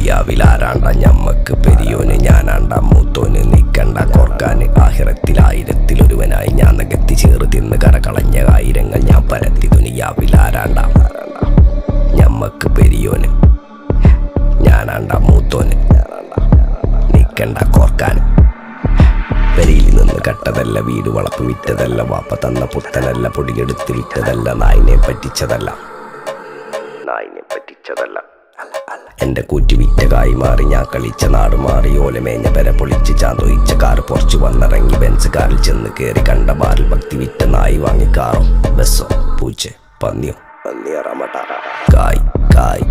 ദുനിയാവിലാരാണ്ട ഞമ്മക്ക് പെരിയോന് ഞാനാണ്ട മൂത്തോന് നിക്കണ്ട കോർക്കാന് ആഹിറത്തിൽ ആയിരത്തിലൊരുവനായി ഞാൻ നകത്തി ചേറ് തിന്ന് കരകളഞ്ഞ ആയിരങ്ങൾ ഞാൻ പരത്തി ദുനിയാവിലാരാണ്ട ഞമ്മക്ക് പെരിയോന് ഞാനാണ്ട മൂത്തോന് നിക്കണ്ട കോർക്കാന് പെരിയിൽ നിന്ന് കട്ടതല്ല വീട് വളപ്പ് വിറ്റതല്ല വാപ്പ തന്ന പുത്തനല്ല പൊടിയെടുത്ത് വിറ്റതല്ല നായിനെ പറ്റിച്ചതല്ല എന്റെ കൂറ്റി വിറ്റ കായി മാറി ഞാൻ കളിച്ച നാട് മാറി ഓലമേഞ്ഞ പെര പൊളിച്ച് ചാന്തൊയിച്ച കാറ് പൊറച്ചു വന്നിറങ്ങി ബെൻസ് കാറിൽ ചെന്ന് കയറി കണ്ട ബാറിൽ ഭക്തി വിറ്റ നായി വാങ്ങി കാറോ ബസ്സോ പൂച്ച പന്നിയോ കായ് കായ്